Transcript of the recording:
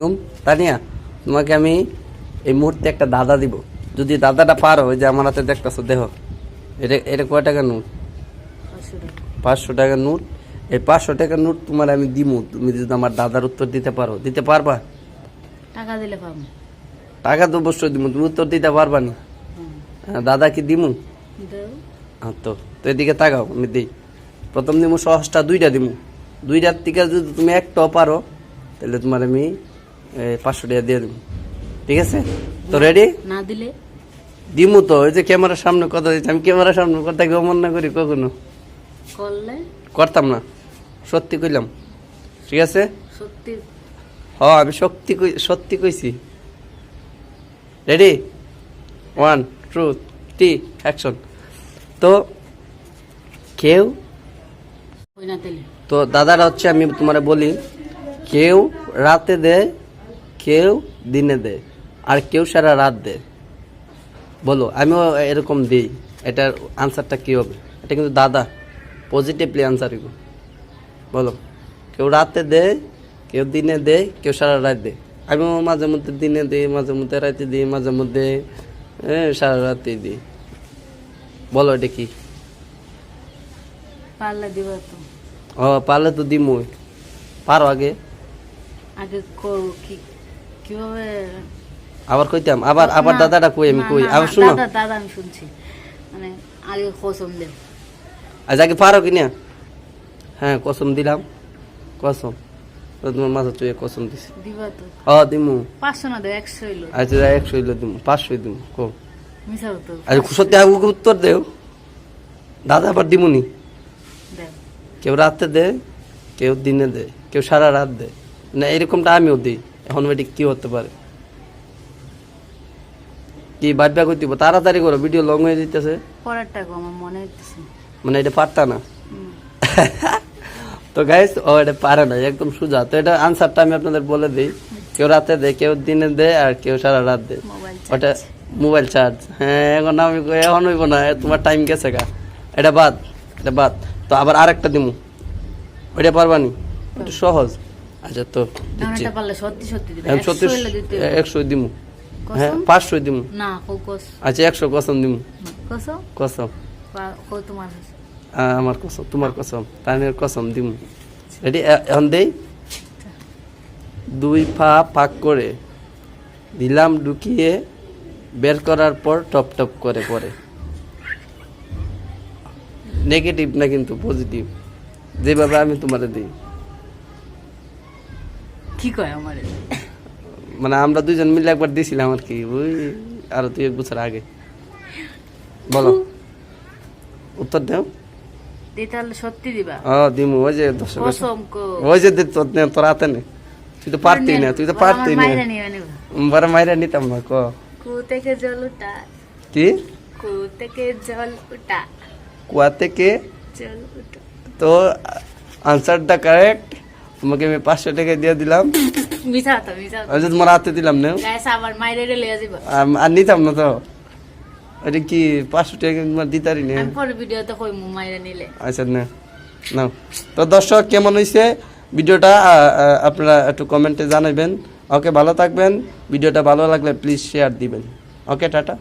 তানিয়া, তোমাকে আমি এই মুহূর্তে একটা দাদা দিব। যদি দাদাটা পারো, ওই যে আমার হাতে দেখতেছো, দেখো এটা কয় টাকার নোট? 500 টাকার নোট। এই 500 টাকার নোট তোমার আমি দিমু, তুমি যদি আমার দাদার উত্তর দিতে পারো। দিতে পারবা? টাকা দিলে পাবো। টাকা তো অবশ্যই দিমু, তুমি উত্তর দিতে পারবা না? দাদা কি দিমু? তো এদিকে তাকাও, আমি দিই। প্রথম দিমু সহজটা, 2টা দিমু। 2টার থেকে যদি তুমি একটাও পারো, তাহলে তোমার আমি 500 টাকা দিয়ে দেবো। ঠিক আছে? তো রেডি? না দিলে দিমু তো। ওই যে ক্যামেরার সামনে কথা দিচ্ছি, আমি ক্যামেরার সামনে কথা কেউ মন না করি কখনো। করলে করতাম না, সত্যি কইলাম। ঠিক আছে? সত্যি আমি সত্যি কইছি। রেডি? 1 2 3 অ্যাকশন। তো কেউ হই না দিলে তো দাদারা হচ্ছে, আমি তোমারে বলি, কেউ রাতে দেয়, কেউ দিনে দেয়, আর কেউ সারা রাত দেয়। বলো, আমিও এরকম দিই। এটার আনসারটা কি হবে? এটা কিন্তু দাদা পজিটিভলি আনসার। বলো, কেউ রাতে দেয়, কেউ দিনে দেয়, কেউ সারা রাত দেয়। আমিও মাঝে মধ্যে দিনে দিই, মাঝে মধ্যে রাতে দিই, মাঝে মধ্যে সারা রাতে দিই। বলো এটা কি? পারলে দিব তো। পারলে তো দিমই। পারো আগে আগে কিভাবে আবার কইতাম, আবার দাদাটা কই, আমি কই আবার শুনো। দাদা আমি শুনছি, মানে আগে কসম দে। আজ আগে পারো কিনা? হ্যাঁ, কসম দিলাম। কসম তো তোমার মাথা চুয়ে কসম দিছি। দিবা তো? দিমু। 500 না দে, 100 হইলো। আচ্ছা 100 হইলো দিমু, 500 দিমু। কো মিছাও তো। আচ্ছা সত্যি আগে উত্তর দেও। দাদা আবার দিমুনি। দে। কেউ রাতে দেয়, কেউ দিনে দেয়, কেউ সারা রাত দেয়। না, এরকমটা আমিও দিই। এখন এটি কি হতে পারে? কি বাদ কই দিব? তাড়াতাড়ি করো, ভিডিও লং হয়ে যেতেছে। পরেরটা গো আমার মনে হইতেছে। মানে এটা পারতা না। তো গাইস, এটা পারে না, একদম সোজা। তো এটা আনসারটা আমি আপনাদের বলে দিই। কেউ রাতে দেয়, কেউ দিনে দেয়, আর কেউ সারা রাত দেয়। ওটা মোবাইল চার্জ। হ্যাঁ, এখন হইব না, তোমার টাইম গেছে গা। এটা বাদ। তো আবার আরেকটা দিমু, ওইটা পারবানি? ওটা সহজ। আচ্ছা তো দিচ্ছি। এটা পারলে সত্যি দিবে। 100 দিমু। হ্যাঁ, 500 দিমু। না, কস। আচ্ছা 100 কসম দিমু। কসম কো তোমার? আমার কসম, তোমার কসম, তানের কসম দিমু। রেডি? এখন দেই। 2 পা পাক করে দিলাম ঢুকিয়ে, বের করার পর টপ টপ করে পড়ে। নেগেটিভ না কিন্তু পজিটিভ, যেভাবে আমি তোমারে দিই। কি কয় আমারে? মানে আমরা দুইজন মিলে একবার দিছিলাম আর কি, ওই আরো 2-1 বছর আগে। বলো, উত্তর দাও। তাহলে সত্যি দিবা? দিমু। ওই যে কসম কো। ওই যে তোর হাতে নে। তুই তো পারতি না। মাইরা নিতাম না। কু থেকে জল উঠা। কি? কু থেকে জল উঠা। কুয়া থেকে জল উঠা। তো আনসারটা কারেক্ট। তোমাকে আমি 500 টাকা দিয়ে দিলাম। তোমার হাতে দিলাম না। আর নিতাম না তো। এটা কি 500 টাকা তোমার দিতারি না? আচ্ছা না। তো দর্শক, কেমন হয়েছে ভিডিওটা আপনারা একটু কমেন্টে জানাবেন। ওকে, ভালো থাকবেন। ভিডিওটা ভালো লাগলে প্লিজ শেয়ার দিবেন। ওকে, টাটা।